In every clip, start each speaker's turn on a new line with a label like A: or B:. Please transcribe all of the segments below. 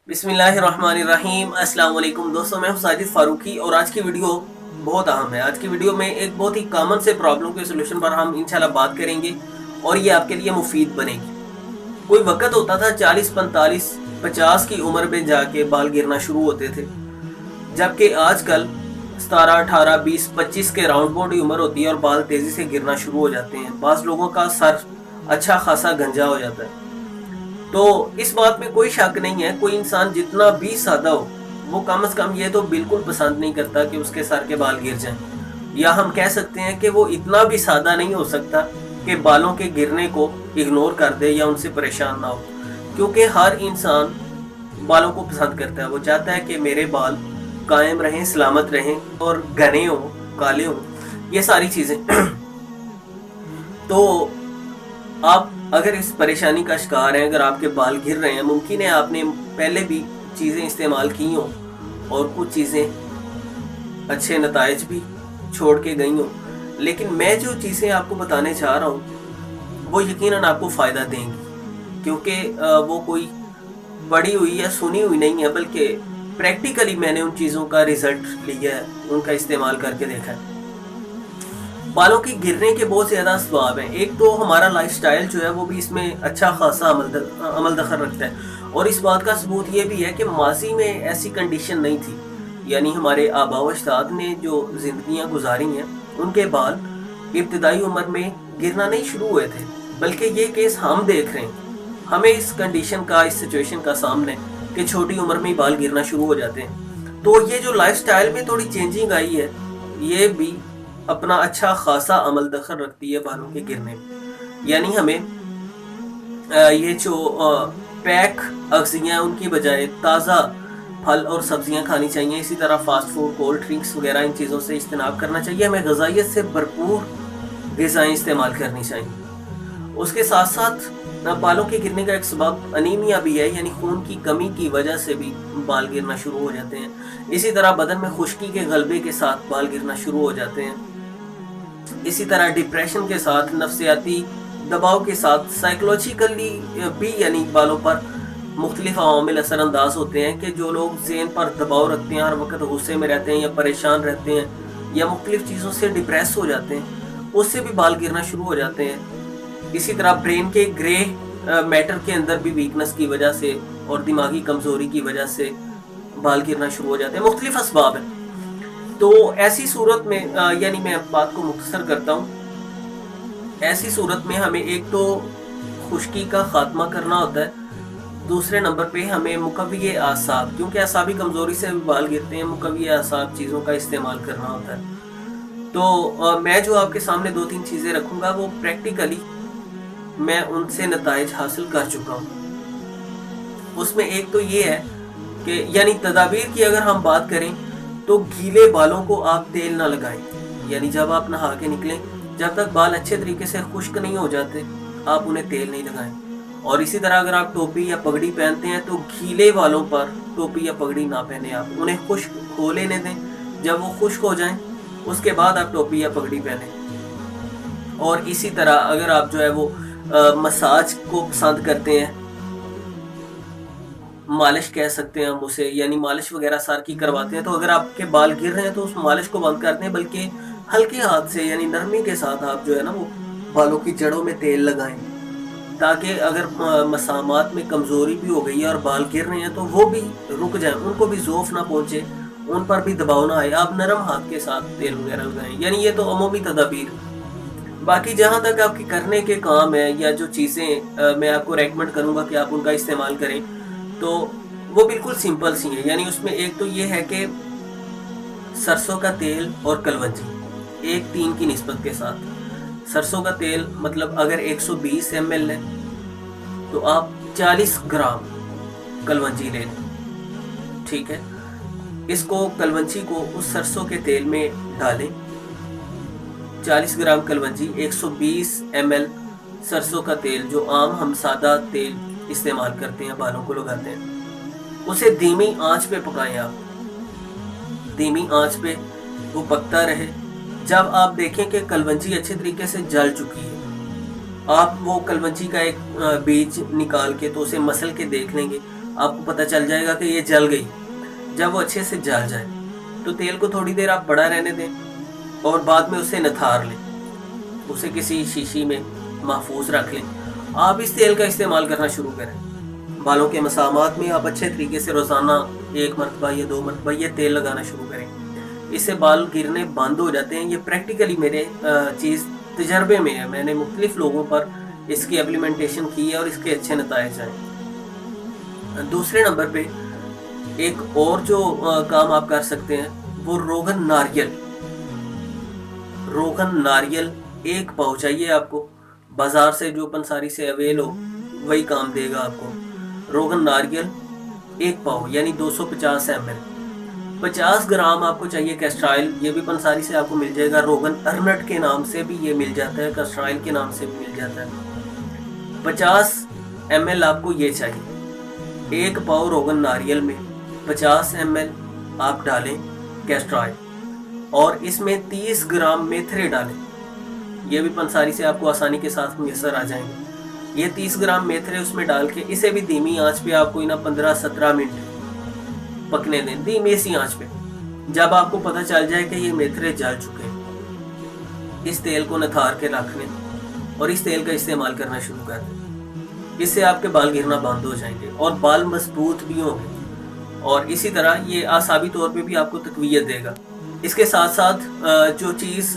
A: बिस्मिल्लाहिर्रहमानिर्रहीम। अस्सलाम वालेकुम दोस्तों, मैं हूं साजिद फारूकी और आज की वीडियो बहुत अहम है। आज की वीडियो में एक बहुत ही कॉमन से प्रॉब्लम के सोल्यूशन पर हम इंशाल्लाह बात करेंगे और ये आपके लिए मुफीद बनेगी। कोई वक्त होता था 40, 45, 50 की उम्र में जाके बाल गिरना शुरू होते थे, जबकि आजकल 17, 18, 20, 25 के राउंड बाउंड की उम्र होती है और बाल तेजी से गिरना शुरू हो जाते हैं। बाज़ लोगों का सर अच्छा खासा गंजा हो जाता है। तो इस बात में कोई शक नहीं है, कोई इंसान जितना भी सादा हो वो कम से कम ये तो बिल्कुल पसंद नहीं करता कि उसके सर के बाल गिर जाएं, या हम कह सकते हैं कि वो इतना भी सादा नहीं हो सकता कि बालों के गिरने को इग्नोर कर दे या उनसे परेशान ना हो, क्योंकि हर इंसान बालों को पसंद करता है। वो चाहता है कि मेरे बाल कायम रहें, सलामत रहें और घने हों, काले हों, ये सारी चीज़ें। तो आप अगर इस परेशानी का शिकार हैं, अगर आपके बाल गिर रहे हैं, मुमकिन है आपने पहले भी चीज़ें इस्तेमाल की हों और कुछ चीज़ें अच्छे नताइज भी छोड़ के गई हों, लेकिन मैं जो चीज़ें आपको बताने चाह रहा हूँ वो यकीनन आपको फ़ायदा देंगी, क्योंकि वो कोई पढ़ी हुई या सुनी हुई नहीं है, बल्कि प्रैक्टिकली मैंने उन चीज़ों का रिज़ल्ट लिया है, उनका इस्तेमाल करके देखा है। बालों के गिरने के बहुत ज़्यादा असबाब हैं। एक तो हमारा लाइफस्टाइल जो है वो भी इसमें अच्छा खासा अमल दखल रखता है, और इस बात का सबूत ये भी है कि माजी में ऐसी कंडीशन नहीं थी, यानी हमारे आबा व अजदाद ने जो ज़िंदगियाँ गुजारी हैं उनके बाल इब्तदाई उम्र में गिरना नहीं शुरू हुए थे, बल्कि ये केस हम देख रहे हैं। हमें इस कंडीशन का, इस सिचुएशन का सामने कि छोटी उम्र में ही बाल गिरना शुरू हो जाते हैं। तो ये जो लाइफस्टाइल में थोड़ी चेंजिंग आई है, ये भी अपना अच्छा खासा अमल दखल रखती है बालों के गिरने में। यानी हमें ये जो पैक अगजियाँ उनकी बजाय ताज़ा फल और सब्जियां खानी चाहिए। इसी तरह फास्ट फूड, कोल्ड ड्रिंक्स वगैरह इन चीज़ों से इज्तनाब करना चाहिए। हमें ग़िज़ाइयत से भरपूर ग़िज़ाएँ इस्तेमाल करनी चाहिए। उसके साथ साथ बालों के गिरने का एक सबब अनीमिया भी है, यानी खून की कमी की वजह से भी बाल गिरना शुरू हो जाते हैं। इसी तरह बदन में खुश्की के गलबे के साथ बाल गिरना शुरू हो जाते हैं। इसी तरह डिप्रेशन के साथ, नफ्सियाती दबाव के साथ, साइकोलॉजिकली भी यानी बालों पर मुख्तलिफ अवामिल असरअंदाज होते हैं कि जो लोग ज़हन पर दबाव रखते हैं, हर वक्त गुस्से में रहते हैं या परेशान रहते हैं या मुख्तलिफ चीज़ों से डिप्रेस हो जाते हैं, उससे भी बाल गिरना शुरू हो जाते हैं। इसी तरह ब्रेन के ग्रे मैटर के अंदर भी वीकनेस की वजह से और दिमागी कमज़ोरी की वजह से बाल गिरना शुरू हो जाते हैं। मुख्तलिफ असबाब हैं। तो ऐसी सूरत में यानी मैं बात को मुख्तसर करता हूँ, ऐसी सूरत में हमें एक तो खुश्की का खात्मा करना होता है, दूसरे नंबर पे हमें मुकव्वी आसाब, क्योंकि आसाबी कमज़ोरी से भी बाल गिरते हैं, मुकव्वी आसाब चीज़ों का इस्तेमाल करना होता है। तो मैं जो आपके सामने 2-3 चीज़ें रखूँगा वो प्रैक्टिकली मैं उनसे नताइज हासिल कर चुका हूँ। उसमें एक तो ये है कि यानी तदाबीर की अगर हम बात करें तो गीले बालों को आप तेल ना लगाएं, यानी जब आप नहा के निकलें, जब तक बाल अच्छे तरीके से खुश्क नहीं हो जाते आप उन्हें तेल नहीं लगाएं। और इसी तरह अगर आप टोपी या पगड़ी पहनते हैं तो गीले बालों पर टोपी या पगड़ी ना पहने, आप उन्हें खुश्क हो लेने दें। जब वो खुश्क हो जाएं उसके बाद आप टोपी या पगड़ी पहने। और इसी तरह अगर आप जो है वो मसाज को पसंद करते हैं, मालिश कह सकते हैं हम उसे, यानी मालिश वगैरह सर की करवाते हैं, तो अगर आपके बाल गिर रहे हैं तो उस मालिश को बंद कर दें, बल्कि हल्के हाथ से यानी नरमी के साथ आप जो है ना वो बालों की जड़ों में तेल लगाएं, ताकि अगर मसामात में कमज़ोरी भी हो गई है और बाल गिर रहे हैं तो वो भी रुक जाएं, उनको भी ज़ोफ ना पहुँचे, उन पर भी दबाव ना आए। आप नरम हाथ के साथ तेल वगैरह लगाएं। यानी ये तो अमूमी तदाबीर। बाकी जहाँ तक आपके करने के काम है या जो चीज़ें मैं आपको रेकमेंड करूँगा कि आप उनका इस्तेमाल करें, तो वो बिल्कुल सिंपल सी है। यानी उसमें एक तो ये है कि सरसों का तेल और कलवंजी 1:3 की निस्बत के साथ। सरसों का तेल मतलब अगर 120 ml है तो आप 40 ग्राम कलवंजी ले लें, ठीक है। इसको कलवंजी को उस सरसों के तेल में डालें। 40 ग्राम कलवंजी, 120 ml सरसों का तेल, जो आम हम सादा तेल इस्तेमाल करते हैं, बालों को लगाते हैं, उसे धीमी आंच पे पकाएं। आप धीमी आंच पे वो पकता रहे। जब आप देखें कि कलवंजी अच्छे तरीके से जल चुकी है, आप वो कलवंजी का एक बीज निकाल के तो उसे मसल के देख लेंगे। आपको पता चल जाएगा कि ये जल गई। जब वो अच्छे से जल जाए तो तेल को थोड़ी देर आप पड़ा रहने दें और बाद में उसे निथार लें, उसे किसी शीशी में महफूज रख लें। आप इस तेल का इस्तेमाल करना शुरू करें। बालों के मसामात में आप अच्छे तरीके से रोज़ाना 1 मरतबा या 2 मरतबा ये तेल लगाना शुरू करें। इससे बाल गिरने बंद हो जाते हैं। ये प्रैक्टिकली मेरे चीज़ तजर्बे में है, मैंने मुख्तलिफ लोगों पर इसकी इम्प्लीमेंटेशन की है और इसके अच्छे नताइज आए। दूसरे नंबर पे एक और जो काम आप कर सकते हैं वो रोगन नारियल। रोगन नारियल 1 पाव चाहिए आपको, बाजार से जो पंसारी से अवेल हो वही काम देगा आपको। रोगन नारियल 1 पाव यानी 250 ml। 50 ग्राम आपको चाहिए कैस्टर ऑयल, ये भी पंसारी से आपको मिल जाएगा। रोगन अर्नट के नाम से भी ये मिल जाता है, कैस्टर ऑयल के नाम से भी मिल जाता है। 50 ml आपको ये चाहिए। 1 पाव रोगन नारियल में 50 ml आप डालें कैस्टर ऑयल और इसमें 30 ग्राम मेथरे डालें। ये भी पंसारी से आपको आसानी के साथ मुयस्सर आ जाएंगे। ये 30 ग्राम मेथरे उसमें डाल के इसे भी धीमी आंच पे आपको 15-17 मिनट पकने दें, धीमी सी आंच पे। जब आपको पता चल जाए कि ये मेथरे जल चुके हैं, इस तेल को निथार के रख लें और इस तेल का इस्तेमाल करना शुरू कर दें। इससे आपके बाल गिरना बंद हो जाएंगे और बाल मजबूत भी होंगे और इसी तरह ये आसाबी तौर पे भी आपको तकवीयत देगा। इसके साथ साथ जो चीज़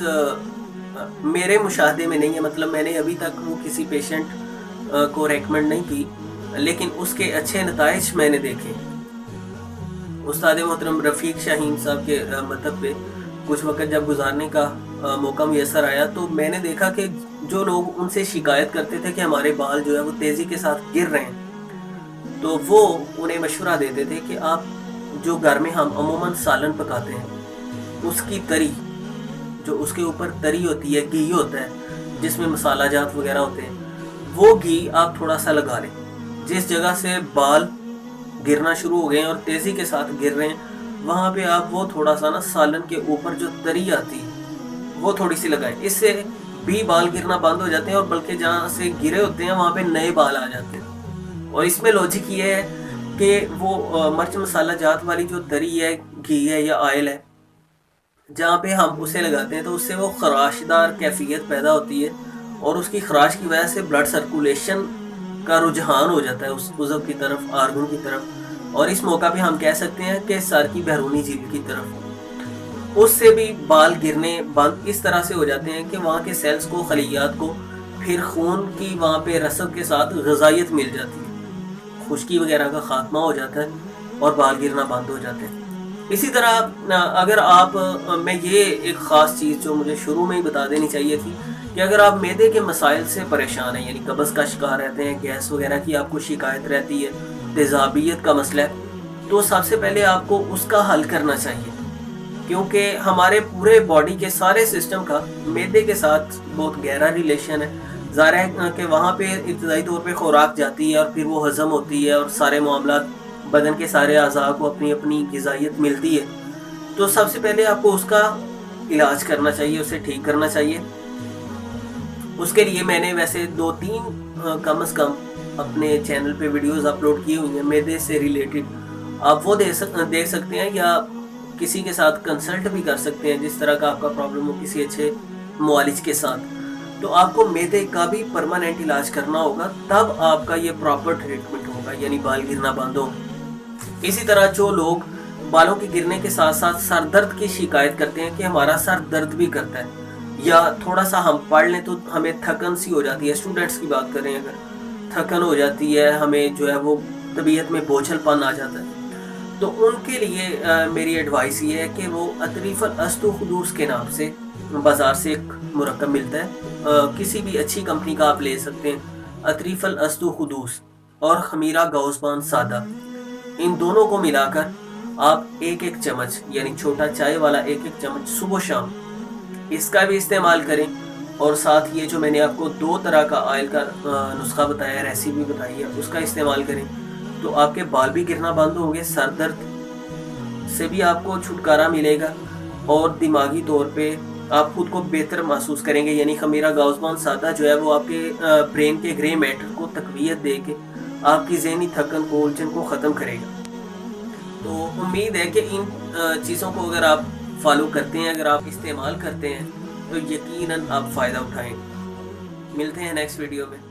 A: मेरे मुशाहदे में नहीं है, मतलब मैंने अभी तक वो किसी पेशेंट को रेकमेंड नहीं की, लेकिन उसके अच्छे नताइज मैंने देखे। उस्ताद मोहतरम रफ़ीक शाहीन साहब के मतलब पे कुछ वक्त जब गुजारने का मौका मुयसर आया तो मैंने देखा कि जो लोग उनसे शिकायत करते थे कि हमारे बाल जो है वो तेज़ी के साथ गिर रहे हैं, तो वो उन्हें मशवरा देते थे कि आप जो घर में हम अमूमन सालन पकाते हैं उसकी तरी, जो उसके ऊपर तरी होती है, घी होता है जिसमें मसाला जात वगैरह होते हैं, वो घी आप थोड़ा सा लगा लें। जिस जगह से बाल गिरना शुरू हो गए हैं और तेज़ी के साथ गिर रहे हैं वहाँ पे आप वो थोड़ा सा ना सालन के ऊपर जो तरी आती है वो थोड़ी सी लगाएं। इससे भी बाल गिरना बंद हो जाते हैं और बल्कि जहाँ से गिरे होते हैं वहाँ पे नए बाल आ जाते हैं। और इसमें लॉजिक ये है कि वो मिर्च मसाला जात वाली जो तरी है, घी है या ऑयल है, जहाँ पे हम उसे लगाते हैं तो उससे वो खराशदार कैफियत पैदा होती है और उसकी खराश की वजह से ब्लड सर्कुलेशन का रुझान हो जाता है उस उज़व की तरफ, आर्गन की तरफ, और इस मौका पे हम कह सकते हैं कि सर की बैरूनी झील की तरफ। उससे भी बाल गिरने बंद इस तरह से हो जाते हैं कि वहाँ के सेल्स को, खलियात को फिर खून की वहाँ पे रसद के साथ ग़िज़ाइयत मिल जाती है, खुश्की वगैरह का खात्मा हो जाता है और बाल गिरना बंद हो जाते हैं। इसी तरह अगर आप मैं ये एक ख़ास चीज़ जो मुझे शुरू में ही बता देनी चाहिए थी कि अगर आप मैदे के मसाइल से परेशान हैं, यानी कब्ज़ का शिकार रहते हैं, गैस वगैरह की आपको शिकायत रहती है, तेज़ाबियत का मसला है, तो सबसे पहले आपको उसका हल करना चाहिए, क्योंकि हमारे पूरे बॉडी के सारे सिस्टम का मैदे के साथ बहुत गहरा रिलेशन है। ज़ाहिर है कि वहाँ पे इब्तदाई तौर पे खुराक जाती है और फिर वो हज़म होती है और सारे मामलात, बदन के सारे अज़ा को अपनी अपनी ग़िज़ाइयत मिलती है। तो सबसे पहले आपको उसका इलाज करना चाहिए, उसे ठीक करना चाहिए। उसके लिए मैंने वैसे 2-3 कम से कम अपने चैनल पे वीडियोस अपलोड की हुई हैं मैदे से रिलेटेड, आप वो देख सकते हैं या किसी के साथ कंसल्ट भी कर सकते हैं जिस तरह का आपका प्रॉब्लम हो, किसी अच्छे मुआलिज के साथ। तो आपको मैदे का भी परमानेंट इलाज करना होगा, तब आपका ये प्रॉपर ट्रीटमेंट होगा, यानी बाल गिरना बंद होगा। इसी तरह जो लोग बालों के गिरने के साथ साथ सर दर्द की शिकायत करते हैं कि हमारा सर दर्द भी करता है या थोड़ा सा हम पढ़ लें तो हमें थकन सी हो जाती है, स्टूडेंट्स की बात करें अगर, थकन हो जाती है, हमें जो है वो तबीयत में बोझलपन आ जाता है, तो उनके लिए मेरी एडवाइस ये है कि वो अतरीफ़ल अस्तु खुदूस के नाम से बाज़ार से एक मुरक्कब मिलता है, किसी भी अच्छी कंपनी का आप ले सकते हैं। अतरीफ़ल अस्तु खुदूस और खमीरा गौसबान सादा, इन दोनों को मिलाकर आप 1-1 चम्मच, यानी छोटा चाय वाला 1-1 चम्मच सुबह शाम इसका भी इस्तेमाल करें। और साथ ये जो मैंने आपको 2 तरह का ऑयल का नुस्खा बताया, रेसिपी बताई है, उसका इस्तेमाल करें तो आपके बाल भी गिरना बंद होंगे, सर दर्द से भी आपको छुटकारा मिलेगा और दिमागी तौर पे आप खुद को बेहतर महसूस करेंगे। यानी खमीरा गौसबान सादा जो है वो आपके ब्रेन के ग्रे मैटर को तकवीयत दे के آپ کی ذہنی تھکن کو الجھن کو ختم کرے گا۔ تو امید ہے کہ ان چیزوں کو اگر آپ فالو کرتے ہیں، اگر آپ استعمال کرتے ہیں تو یقیناً آپ فائدہ اٹھائیں گے۔ ملتے ہیں نیکسٹ ویڈیو میں۔